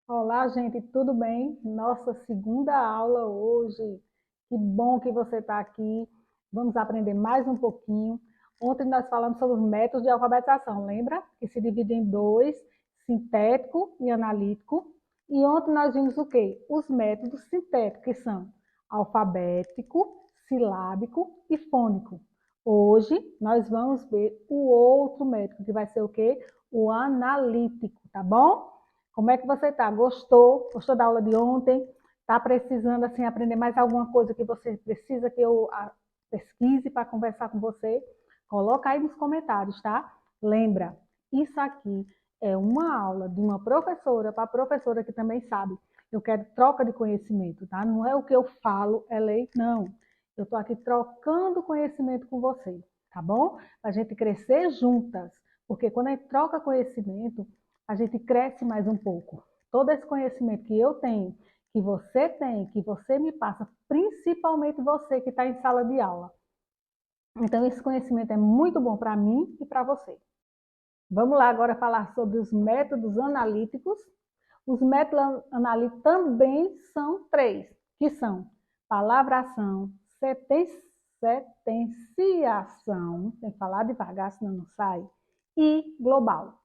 Olá, gente, tudo bem? Nossa segunda aula hoje. Que bom que você está aqui. Vamos aprender mais um pouquinho. Ontem nós falamos sobre os métodos de alfabetização, lembra? Que se divide em dois, sintético e analítico. E ontem nós vimos o quê? Os métodos sintéticos, que são alfabético, silábico e fônico. Hoje nós vamos ver o outro método, que vai ser o quê? O analítico, tá bom? Como é que você está? Gostou? Gostou da aula de ontem? Está precisando assim aprender mais alguma coisa que você precisa que eu pesquise para conversar com você? Coloca aí nos comentários, tá? Lembra, isso aqui é uma aula de uma professora para professora que também sabe. Eu quero troca de conhecimento, tá? Não é o que eu falo, é lei, não. Eu estou aqui trocando conhecimento com você, tá bom? Para a gente crescer juntas. Porque quando a gente troca conhecimento, a gente cresce mais um pouco. Todo esse conhecimento que eu tenho, que você tem, que você me passa, principalmente você que está em sala de aula. Então, esse conhecimento é muito bom para mim e para você. Vamos lá agora falar sobre os métodos analíticos. Os métodos analíticos também são três, que são palavração, setenciação, tem que falar devagar, senão não sai, e global.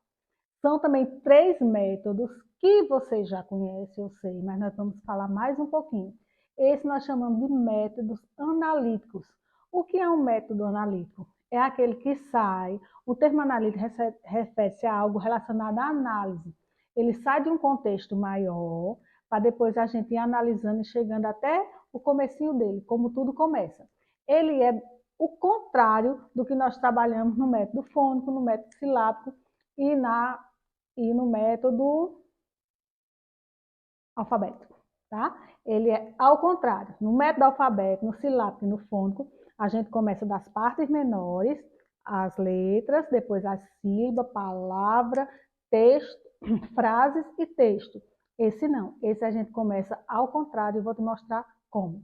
São também três métodos que você já conhece, eu sei, mas nós vamos falar mais um pouquinho. Esse nós chamamos de métodos analíticos. O que é um método analítico? É aquele que sai, o termo analítico refere-se a algo relacionado à análise. Ele sai de um contexto maior, para depois a gente ir analisando e chegando até o comecinho dele, como tudo começa. Ele é o contrário do que nós trabalhamos no método fônico, no método silábico e no método alfabético, tá? Ele é ao contrário. No método alfabético, no silábico e no fônico, a gente começa das partes menores, as letras, depois a sílaba, palavra, texto, frases e texto. Esse não, esse a gente começa ao contrário e vou te mostrar como.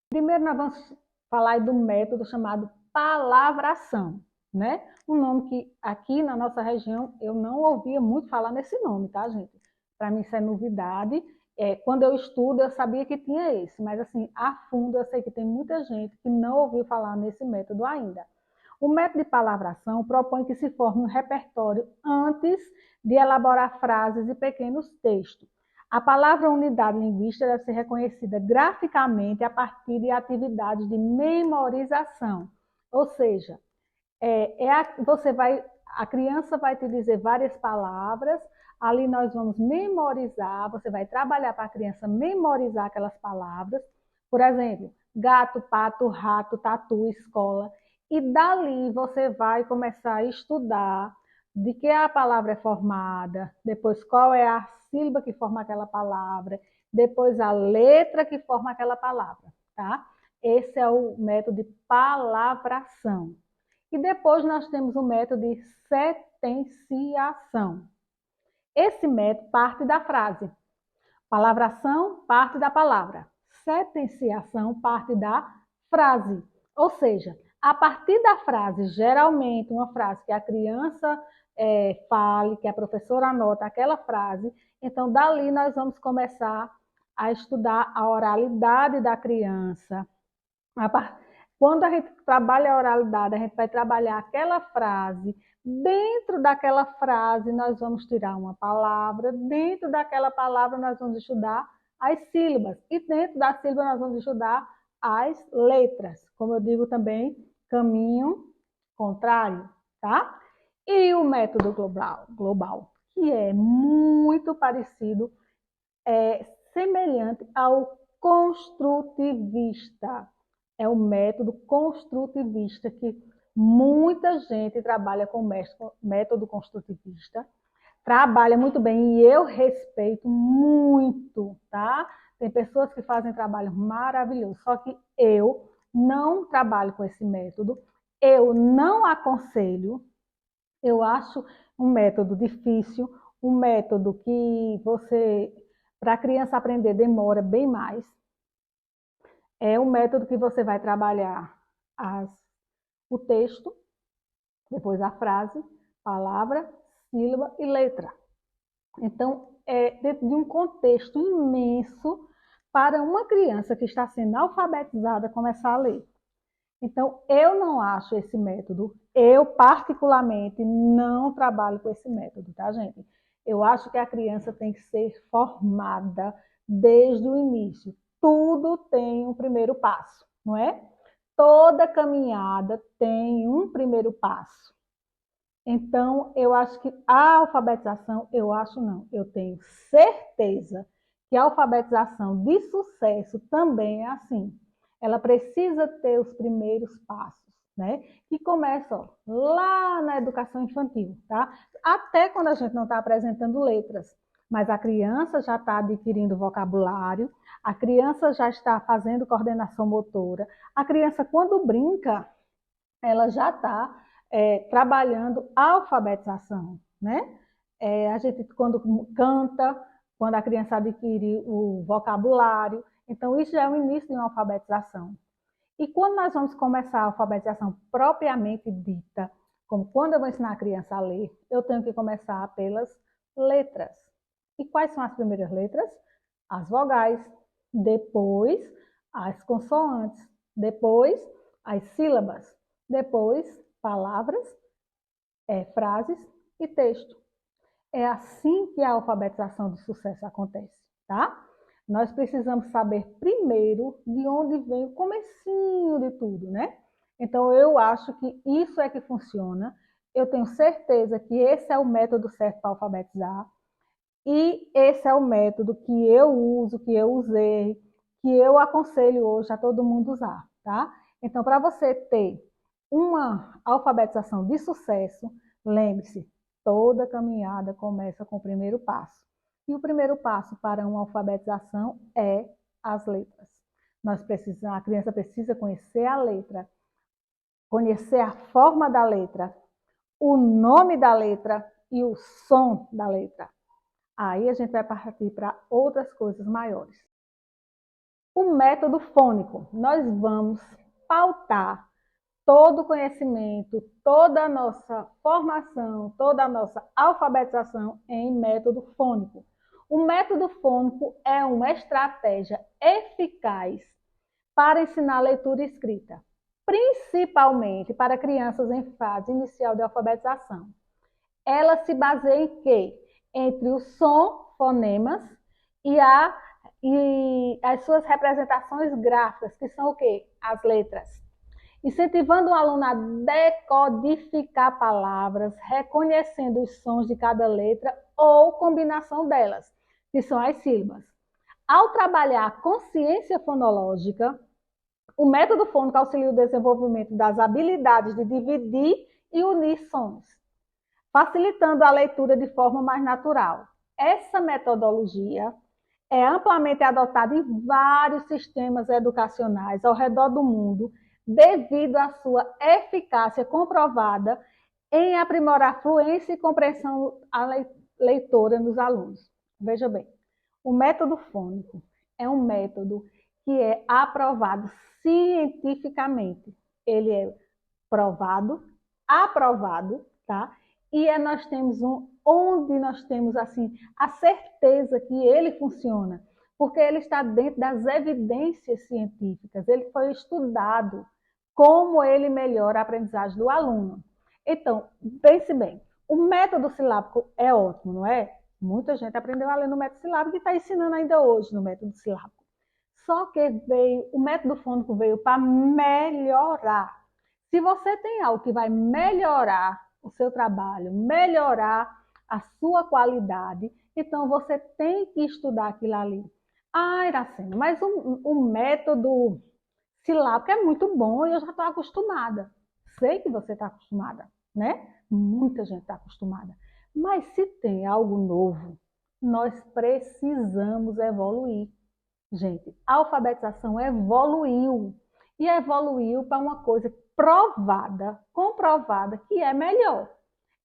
Primeiro nós vamos falar do método chamado palavração, né? Um nome que aqui na nossa região eu não ouvia muito falar nesse nome, tá, gente? Para mim isso é novidade. Quando eu estudo eu sabia que tinha esse, mas assim, a fundo eu sei que tem muita gente que não ouviu falar nesse método ainda. O método de palavração propõe que se forme um repertório antes de elaborar frases e pequenos textos. A palavra unidade linguística deve ser reconhecida graficamente a partir de atividades de memorização. Ou seja, a criança vai te dizer várias palavras, ali nós vamos memorizar, você vai trabalhar para a criança memorizar aquelas palavras. Por exemplo, gato, pato, rato, tatu, escola. E dali você vai começar a estudar de que a palavra é formada, depois qual é a sílaba que forma aquela palavra, depois a letra que forma aquela palavra, tá? Esse é o método de palavração. E depois nós temos o método de setenciação. Esse método parte da frase. Palavração parte da palavra. Setenciação parte da frase. Ou seja, a partir da frase, geralmente uma frase que a criança fale, que a professora anota aquela frase, então dali nós vamos começar a estudar a oralidade da criança. Quando a gente trabalha a oralidade, a gente vai trabalhar aquela frase. Dentro daquela frase, nós vamos tirar uma palavra. Dentro daquela palavra, nós vamos estudar as sílabas. E dentro da sílaba, nós vamos estudar as letras. Como eu digo também, caminho contrário, tá? E o método global, que é muito parecido, é semelhante ao construtivista. É o método construtivista que muita gente trabalha com método construtivista, trabalha muito bem e eu respeito muito, tá? Tem pessoas que fazem trabalho maravilhoso, só que eu não trabalho com esse método, eu não aconselho, eu acho um método difícil, um método que para a criança aprender demora bem mais, é um método que você vai trabalhar o texto, depois a frase, palavra, sílaba e letra. Então, é dentro de um contexto imenso para uma criança que está sendo alfabetizada começar a ler. Então, eu não acho esse método, eu particularmente não trabalho com esse método, tá, gente? Eu acho que a criança tem que ser formada desde o início. Tudo tem um primeiro passo, não é? Toda caminhada tem um primeiro passo. Então, eu acho que a alfabetização, eu acho não, eu tenho certeza que a alfabetização de sucesso também é assim. Ela precisa ter os primeiros passos, né? Que começam lá na educação infantil, tá? Até quando a gente não está apresentando letras, mas a criança já está adquirindo vocabulário, a criança já está fazendo coordenação motora, a criança, quando brinca, ela já está trabalhando a alfabetização, né? A gente, quando canta, quando a criança adquire o vocabulário, então isso já é o início de uma alfabetização. E quando nós vamos começar a alfabetização propriamente dita, como quando eu vou ensinar a criança a ler, eu tenho que começar pelas letras. E quais são as primeiras letras? As vogais, depois as consoantes, depois as sílabas, depois palavras, frases e texto. É assim que a alfabetização de sucesso acontece, tá? Nós precisamos saber primeiro de onde vem o comecinho de tudo, né? Então, eu acho que isso é que funciona. Eu tenho certeza que esse é o método certo para alfabetizar. E esse é o método que eu uso, que eu usei, que eu aconselho hoje a todo mundo usar, tá? Então, para você ter uma alfabetização de sucesso, lembre-se, toda caminhada começa com o primeiro passo. E o primeiro passo para uma alfabetização é as letras. A criança precisa conhecer a letra, conhecer a forma da letra, o nome da letra e o som da letra. Aí a gente vai partir para outras coisas maiores. O método fônico. Nós vamos pautar todo o conhecimento, toda a nossa formação, toda a nossa alfabetização em método fônico. O método fônico é uma estratégia eficaz para ensinar leitura e escrita, principalmente para crianças em fase inicial de alfabetização. Ela se baseia em quê? Entre o som, fonemas, e as suas representações gráficas, que são o quê? As letras. Incentivando o aluno a decodificar palavras, reconhecendo os sons de cada letra ou combinação delas, que são as sílabas. Ao trabalhar a consciência fonológica, o método fônico auxilia o desenvolvimento das habilidades de dividir e unir sons, facilitando a leitura de forma mais natural. Essa metodologia é amplamente adotada em vários sistemas educacionais ao redor do mundo, devido à sua eficácia comprovada em aprimorar fluência e compreensão leitora nos alunos. Veja bem, o método fônico é um método que é aprovado cientificamente. Ele é provado, aprovado, tá? Nós temos onde nós temos assim a certeza que ele funciona, porque ele está dentro das evidências científicas, ele foi estudado como ele melhora a aprendizagem do aluno. Então, pense bem, o método silábico é ótimo, não é? Muita gente aprendeu a ler no método silábico e está ensinando ainda hoje no método silábico. Só que o método fônico veio para melhorar. Se você tem algo que vai melhorar o seu trabalho, melhorar a sua qualidade, então você tem que estudar aquilo ali. Ah, Iracema, mas o método silábico é muito bom e eu já estou acostumada. Sei que você está acostumada, né? Muita gente está acostumada. Mas se tem algo novo, nós precisamos evoluir. Gente, a alfabetização evoluiu. E evoluiu para uma coisa provada, comprovada, que é melhor.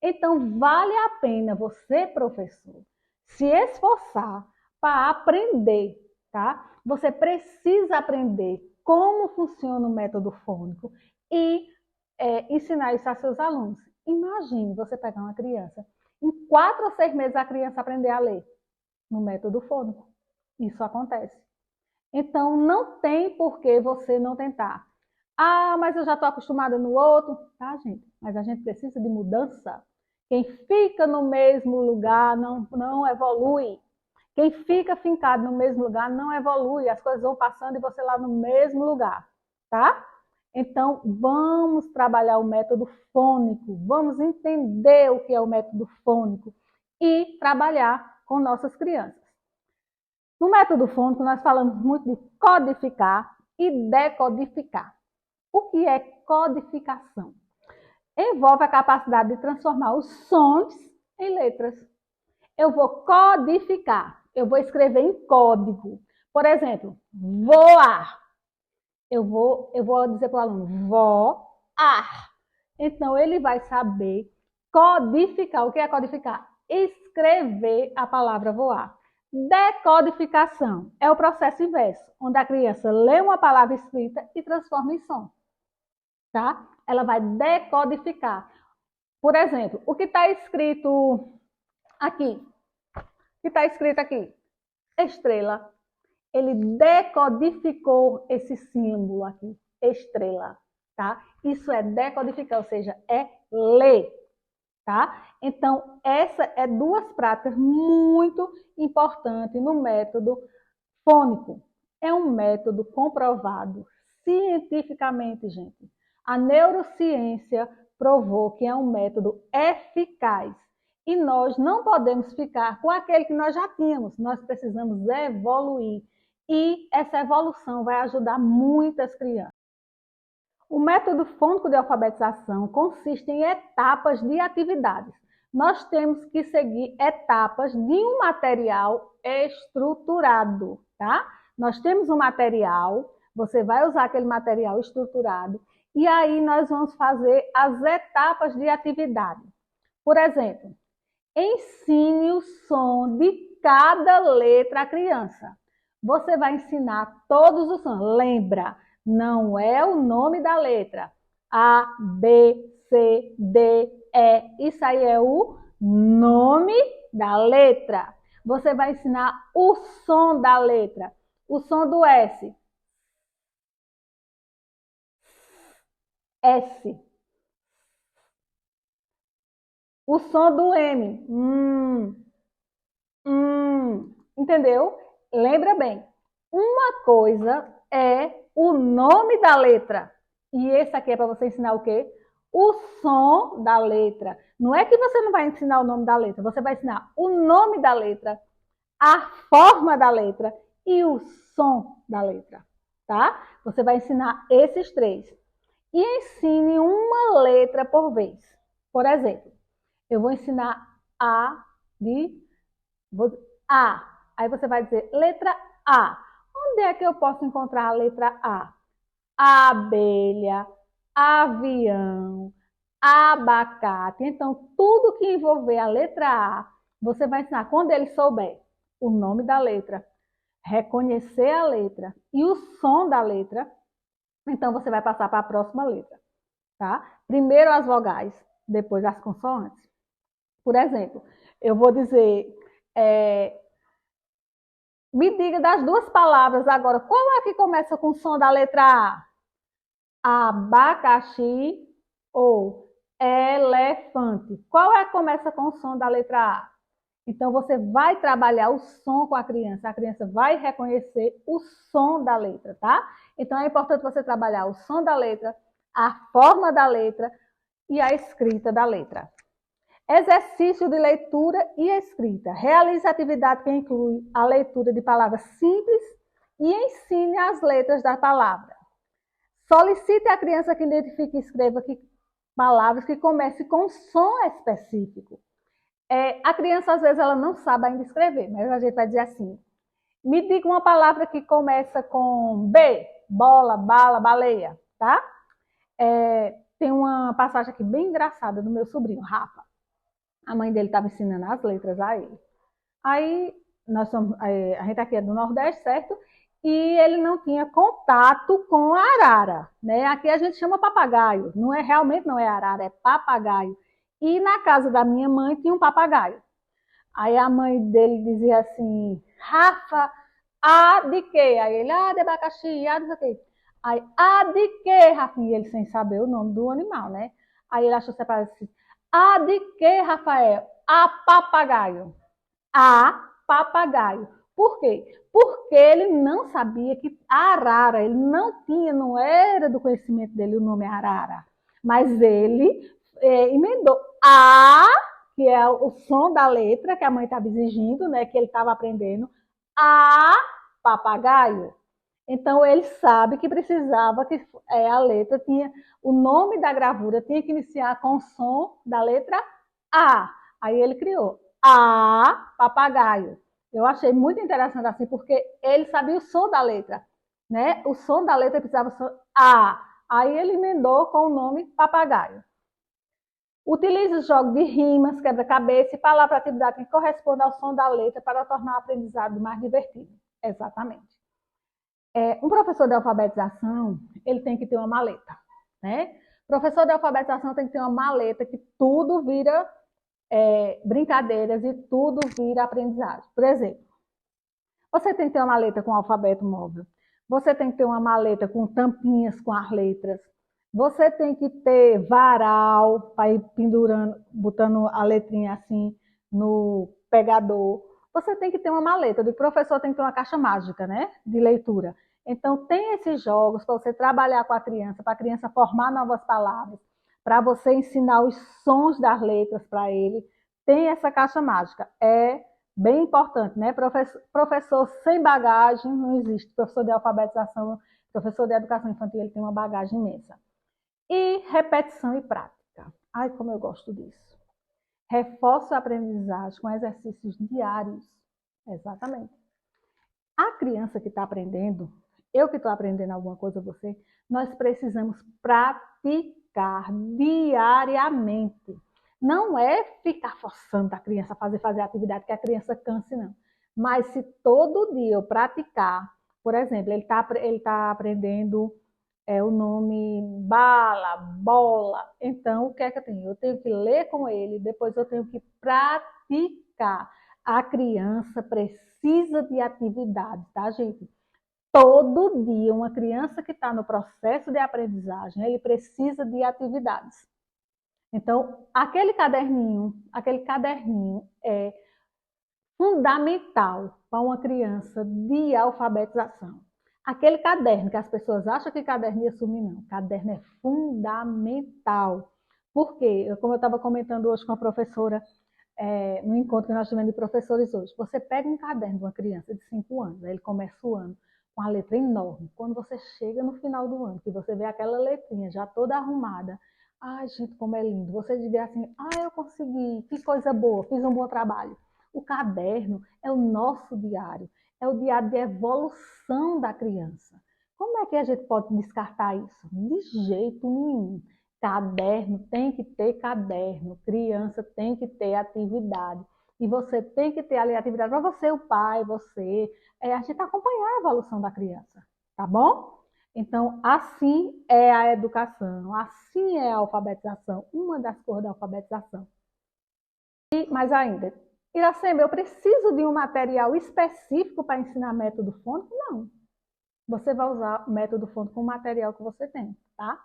Então, vale a pena você, professor, se esforçar para aprender, tá? Você precisa aprender como funciona o método fônico e ensinar isso a seus alunos. Imagine você pegar uma criança em 4 ou 6 meses a criança aprender a ler no método fônico. Isso acontece. Então, não tem por que você não tentar. Ah, mas eu já estou acostumada no outro. Tá, gente? Mas a gente precisa de mudança. Quem fica no mesmo lugar não evolui. Quem fica fincado no mesmo lugar não evolui. As coisas vão passando e você lá no mesmo lugar. Tá? Então, vamos trabalhar o método fônico. Vamos entender o que é o método fônico e trabalhar com nossas crianças. No método fônico, nós falamos muito de codificar e decodificar. O que é codificação? Envolve a capacidade de transformar os sons em letras. Eu vou codificar, eu vou escrever em código. Por exemplo, voar. Eu vou dizer para o aluno, voar. Então, ele vai saber codificar. O que é codificar? Escrever a palavra voar. Decodificação é o processo inverso, onde a criança lê uma palavra escrita e transforma em som. Tá? Ela vai decodificar. Por exemplo, o que está escrito aqui? O que está escrito aqui? Estrela. Ele decodificou esse símbolo aqui, estrela. Tá? Isso é decodificar, ou seja, é ler. Tá? Então, essa é 2 práticas muito importantes no método fônico. É um método comprovado cientificamente, gente. A neurociência provou que é um método eficaz. E nós não podemos ficar com aquele que nós já tínhamos. Nós precisamos evoluir. E essa evolução vai ajudar muitas crianças. O método fônico de alfabetização consiste em etapas de atividades. Nós temos que seguir etapas de um material estruturado, tá? Nós temos um material, você vai usar aquele material estruturado, e aí nós vamos fazer as etapas de atividade. Por exemplo, ensine o som de cada letra à criança. Você vai ensinar todos os sons. Lembra, não é o nome da letra. A, B, C, D, E. Isso aí é o nome da letra. Você vai ensinar o som da letra. O som do S. S. O som do M. Entendeu? Lembra bem. Uma coisa é o nome da letra. E esse aqui é para você ensinar o quê? O som da letra. Não é que você não vai ensinar o nome da letra, você vai ensinar o nome da letra, a forma da letra e o som da letra, tá? Você vai ensinar esses 3. E ensine uma letra por vez. Por exemplo, eu vou ensinar A de A. Aí você vai dizer letra A. Onde é que eu posso encontrar a letra A? Abelha, avião, abacate. Então, tudo que envolver a letra A, você vai ensinar quando ele souber o nome da letra, reconhecer a letra e o som da letra. Então, você vai passar para a próxima letra, tá? Primeiro as vogais, depois as consoantes. Por exemplo, eu vou dizer... Me diga das 2 palavras agora, qual é que começa com o som da letra A? Abacaxi ou elefante. Qual é que começa com o som da letra A? Então, você vai trabalhar o som com a criança vai reconhecer o som da letra, tá? Então, é importante você trabalhar o som da letra, a forma da letra e a escrita da letra. Exercício de leitura e escrita. Realize atividade que inclui a leitura de palavras simples e ensine as letras da palavra. Solicite à criança que identifique e escreva palavras que comecem com um som específico. A criança, às vezes, ela não sabe ainda escrever, mas a gente vai dizer assim, me diga uma palavra que começa com B, bola, bala, baleia, tá? Tem uma passagem aqui bem engraçada do meu sobrinho, Rafa. A mãe dele estava ensinando as letras a ele. Aí, a gente aqui é do Nordeste, certo? E ele não tinha contato com a arara, né? Aqui a gente chama papagaio. Realmente não é arara, é papagaio. E E na casa da minha mãe tinha um papagaio. Aí a mãe dele dizia assim, Rafa, A de quê? Aí ele, A de abacaxi, A de não sei o quê. Aí, A de quê, Rafinha? E ele sem saber o nome do animal, né? Aí ele achou separado assim, A de quê, Rafael? A papagaio. A papagaio. Por quê? Porque ele não sabia que a arara, ele não tinha, não era do conhecimento dele o nome arara. Mas ele emendou A, que é o som da letra que a mãe estava exigindo, né, que ele estava aprendendo, a papagaio. Então ele sabe que precisava que a letra tinha, o nome da gravura tinha que iniciar com o som da letra A. Aí ele criou A papagaio. Eu achei muito interessante assim, porque ele sabia o som da letra, né? O som da letra precisava ser A. Aí ele emendou com o nome papagaio. Utilize os jogos de rimas, quebra-cabeça e palavra atividade que corresponde ao som da letra para tornar o aprendizado mais divertido. Exatamente. Um professor de alfabetização, ele tem que ter uma maleta, né? Professor de alfabetização tem que ter uma maleta que tudo vira brincadeiras e tudo vira aprendizagem. Por exemplo, você tem que ter uma maleta com alfabeto móvel, você tem que ter uma maleta com tampinhas com as letras, você tem que ter varal para ir pendurando, botando a letrinha assim no pegador. Você tem que ter uma maleta. O professor tem que ter uma caixa mágica, né, de leitura. Então, tem esses jogos para você trabalhar com a criança, para a criança formar novas palavras, para você ensinar os sons das letras para ele. Tem essa caixa mágica. É bem importante, né? Professor sem bagagem não existe. Professor de alfabetização, professor de educação infantil, ele tem uma bagagem imensa. E repetição e prática. Ai, como eu gosto disso. Reforço a aprendizagem com exercícios diários. Exatamente. A criança que está aprendendo, eu que estou aprendendo alguma coisa, você, nós precisamos praticar diariamente. Não é ficar forçando a criança a fazer atividade que a criança canse, não. Mas se todo dia eu praticar, por exemplo, ele tá aprendendo o nome bala, bola. Então, o que é que eu tenho? Eu tenho que ler com ele, depois eu tenho que praticar. A criança precisa de atividade, tá, gente? Todo dia, uma criança que está no processo de aprendizagem, ele precisa de atividades. Então, aquele caderninho é fundamental para uma criança de alfabetização. Aquele caderno que as pessoas acham que caderno ia sumir, não. Caderno é fundamental. Por quê? Como eu estava comentando hoje com a professora, no encontro que nós tivemos de professores hoje, você pega um caderno de uma criança de 5 anos, aí ele começa o ano com a letra enorme. Quando você chega no final do ano, que você vê aquela letrinha já toda arrumada, ai, gente, como é lindo. Você diz assim, eu consegui, que coisa boa, fiz um bom trabalho. O caderno é o nosso diário, é o diário de evolução da criança. Como é que a gente pode descartar isso? De jeito nenhum. Caderno tem que ter caderno, criança tem que ter atividade. E você tem que ter ali atividade para você, o pai, você, a gente acompanhar a evolução da criança, tá bom? Então, assim é a educação, assim é a alfabetização, uma das cores da alfabetização. E mais ainda, Iracema, eu preciso de um material específico para ensinar método fônico? Não. Você vai usar o método fônico com o material que você tem, tá?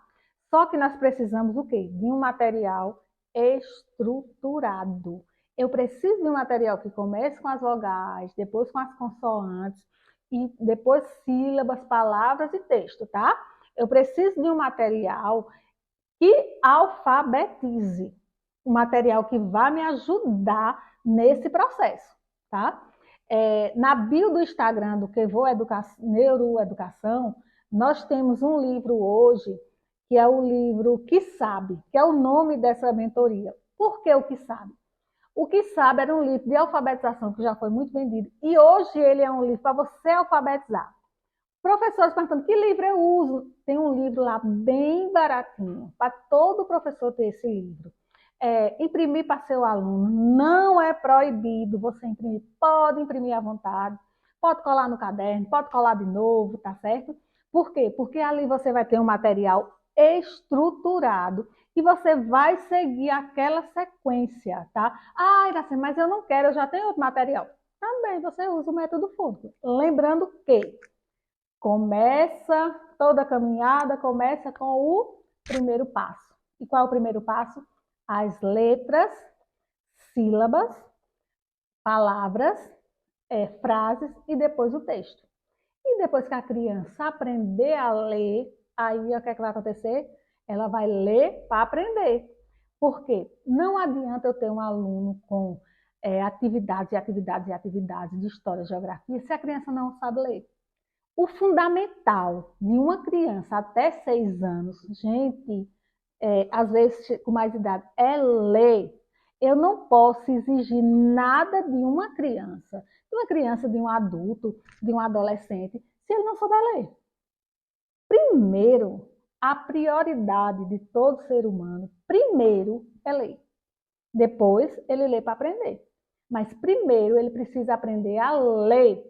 Só que nós precisamos do quê? De um material estruturado. Eu preciso de um material que comece com as vogais, depois com as consoantes, e depois sílabas, palavras e texto, tá? Eu preciso de um material que alfabetize. Um material que vai me ajudar nesse processo, tá? Na bio do Instagram do Que Vou Neuroeducação, nós temos um livro hoje, que é o livro Que Sabe, que é o nome dessa mentoria. Por que o Que Sabe? O Que Sabe era um livro de alfabetização que já foi muito vendido, e hoje ele é um livro para você alfabetizar. Professores perguntando que livro eu uso. Tem um livro lá bem baratinho, para todo professor ter esse livro. Imprimir para seu aluno não é proibido você imprimir, pode imprimir à vontade, pode colar no caderno, pode colar de novo, tá certo? Por quê? Porque ali você vai ter um material estruturado e você vai seguir aquela sequência, tá? Ah, Iracema, mas eu não quero, eu já tenho outro material. Também você usa o método Fúvio. Lembrando que toda caminhada começa com o primeiro passo. E qual é o primeiro passo? As letras, sílabas, palavras, frases e depois o texto. E depois que a criança aprender a ler, aí o que é que vai acontecer? Ela vai ler para aprender. Por quê? Não adianta eu ter um aluno com atividades e atividades e atividades de história e geografia se a criança não sabe ler. O fundamental de uma criança até 6 anos, gente, às vezes com mais idade, é ler. Eu não posso exigir nada de um adulto, de um adolescente, se ele não souber ler. Primeiro, a prioridade de todo ser humano, primeiro é ler. Depois, ele lê para aprender. Mas primeiro, ele precisa aprender a ler.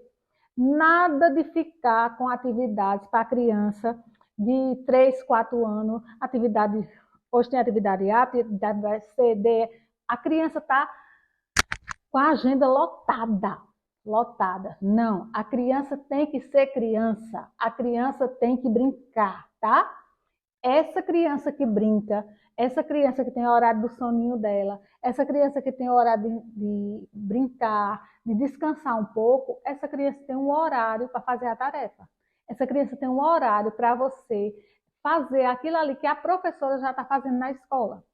Nada de ficar com atividades para criança de 3, 4 anos, atividade, hoje tem atividade A, atividade C, D. A criança está com a agenda lotada. Lotada. Não, a criança tem que ser criança. A criança tem que brincar, tá? Essa criança que brinca, essa criança que tem o horário do soninho dela, essa criança que tem o horário de brincar, de descansar um pouco, essa criança tem um horário para fazer a tarefa. Essa criança tem um horário para você fazer aquilo ali que a professora já está fazendo na escola.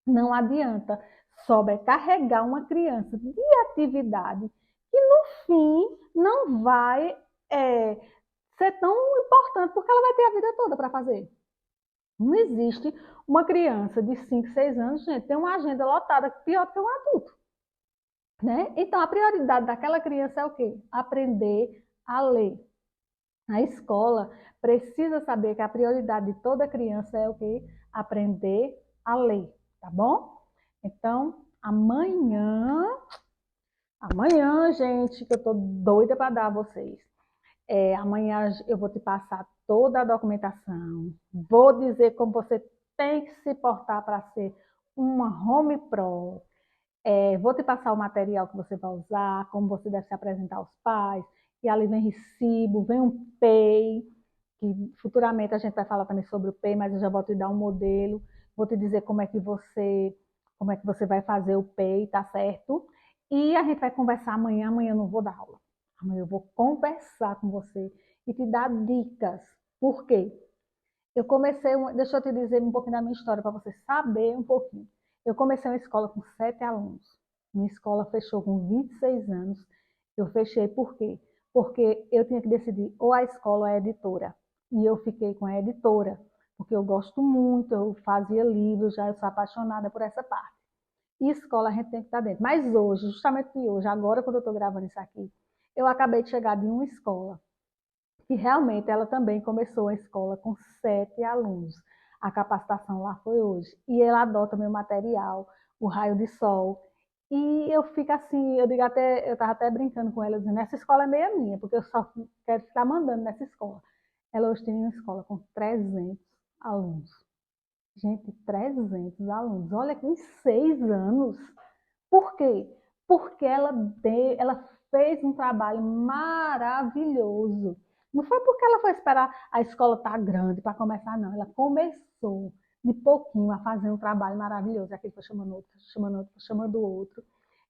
Não adianta sobrecarregar uma criança de atividade que no fim não vai ser tão importante, porque ela vai ter a vida toda para fazer. Não existe uma criança de 5, 6 anos, gente, tem uma agenda lotada pior do que um adulto. Né? Então, a prioridade daquela criança é o quê? Aprender a ler. A escola precisa saber que a prioridade de toda criança é o quê? Aprender a ler, tá bom? Então, amanhã, gente, que eu tô doida para dar a vocês. Amanhã eu vou te passar toda a documentação, vou dizer como você tem que se portar para ser uma Home Pro, vou te passar o material que você vai usar, como você deve se apresentar aos pais, e ali vem recibo, vem um PEI, que futuramente a gente vai falar também sobre o PEI, mas eu já vou te dar um modelo, vou te dizer como é que você vai fazer o PEI, tá certo? E a gente vai conversar amanhã eu não vou dar aula. Amanhã eu vou conversar com você e te dar dicas. Por quê? Deixa eu te dizer um pouquinho da minha história para você saber um pouquinho. Eu comecei uma escola com 7 alunos. Minha escola fechou com 26 anos. Eu fechei por quê? Porque eu tinha que decidir ou a escola ou a editora. E eu fiquei com a editora, porque eu gosto muito, eu fazia livros, já eu sou apaixonada por essa parte. E escola a gente tem que estar dentro. Mas hoje, justamente hoje, agora quando eu estou gravando isso aqui, eu acabei de chegar de uma escola que realmente ela também começou a escola com 7 alunos. A capacitação lá foi hoje. E ela adota meu material, o raio de sol. E eu fico assim, eu estava até brincando com ela, dizendo, essa escola é meia minha, porque eu só quero ficar mandando nessa escola. Ela hoje tem uma escola com 300 alunos. Gente, 300 alunos. Olha, com 6 anos. Por quê? Porque ela fez um trabalho maravilhoso. Não foi porque ela foi esperar a escola estar grande para começar, não. Ela começou de pouquinho a fazer um trabalho maravilhoso. Aquele foi chamando outro, foi chamando outro, foi chamando outro.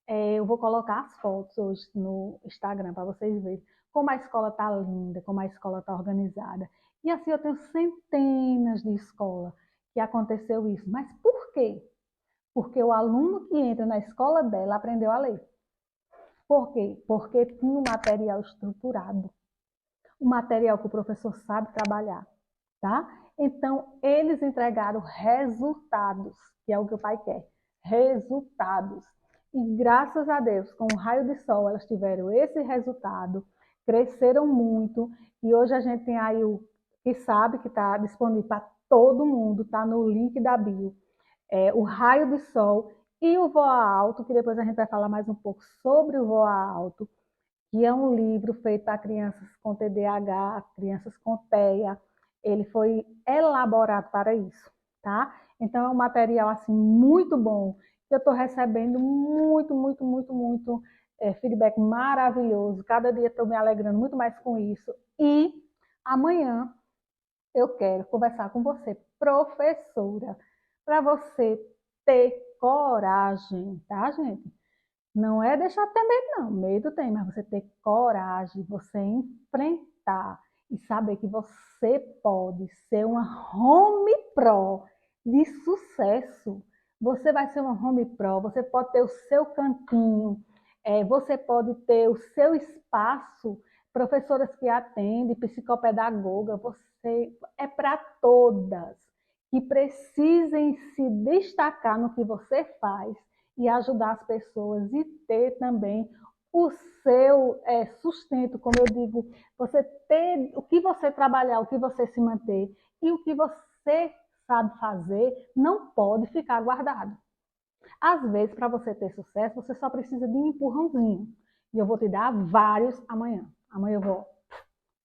Eu vou colocar as fotos hoje no Instagram para vocês verem como a escola está linda, como a escola está organizada. E assim eu tenho centenas de escolas que aconteceu isso. Mas por quê? Porque o aluno que entra na escola dela aprendeu a ler. Por quê? Porque tinha um material estruturado, um material que o professor sabe trabalhar, tá? Então, eles entregaram resultados, que é o que o pai quer, resultados. E graças a Deus, com o raio de sol, elas tiveram esse resultado, cresceram muito, e hoje a gente tem aí o que sabe que está disponível para todo mundo, está no link da bio. O raio de sol e o Voar Alto, que depois a gente vai falar mais um pouco sobre o Voar Alto, que é um livro feito para crianças com TDAH, crianças com TEA. Ele foi elaborado para isso, tá? Então é um material assim muito bom. Eu estou recebendo muito feedback maravilhoso. Cada dia estou me alegrando muito mais com isso. E amanhã eu quero conversar com você, professora, para você ter coragem, tá, gente? Não é deixar ter medo, não. Medo tem, mas você ter coragem, você enfrentar e saber que você pode ser uma home pro de sucesso. Você vai ser uma home pro, você pode ter o seu cantinho, você pode ter o seu espaço, professoras que atendem, psicopedagoga, você é para todas que precisem se destacar no que você faz e ajudar as pessoas e ter também o seu sustento, como eu digo, você ter o que você trabalhar, o que você se manter e o que você sabe fazer não pode ficar guardado. Às vezes, para você ter sucesso, você só precisa de um empurrãozinho. E eu vou te dar vários amanhã. Amanhã eu vou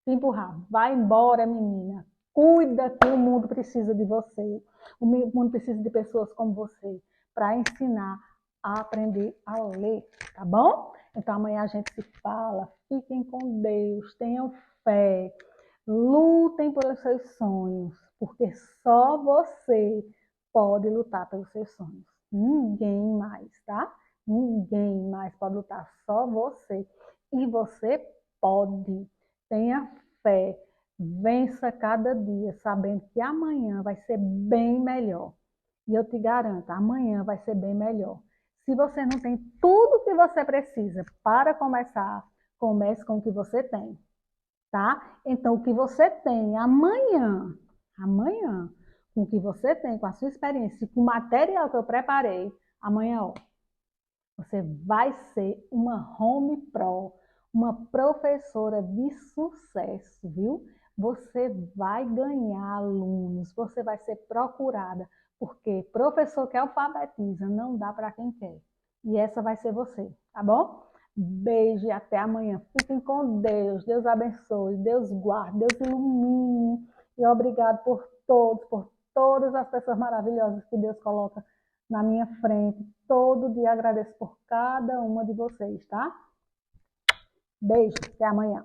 te empurrar. Vai embora, menina. Cuida que o mundo precisa de você. O mundo precisa de pessoas como você para ensinar a aprender a ler, tá bom? Então amanhã a gente se fala. Fiquem com Deus, tenham fé, lutem pelos seus sonhos, porque só você pode lutar pelos seus sonhos. Ninguém mais, tá? Ninguém mais pode lutar, só você. E você pode. Tenha fé, vença cada dia, sabendo que amanhã vai ser bem melhor. E eu te garanto, amanhã vai ser bem melhor. Se você não tem tudo que você precisa para começar, comece com o que você tem, tá? Então, o que você tem amanhã, com o que você tem, com a sua experiência, com o material que eu preparei, amanhã, ó, você vai ser uma home pro, uma professora de sucesso, viu? Você vai ganhar alunos, você vai ser procurada, porque professor que alfabetiza não dá para quem quer. E essa vai ser você, tá bom? Beijo e até amanhã. Fiquem com Deus. Deus abençoe, Deus guarde, Deus ilumine. E obrigado por todos, por todas as pessoas maravilhosas que Deus coloca na minha frente. Todo dia agradeço por cada uma de vocês, tá? Beijo, até amanhã.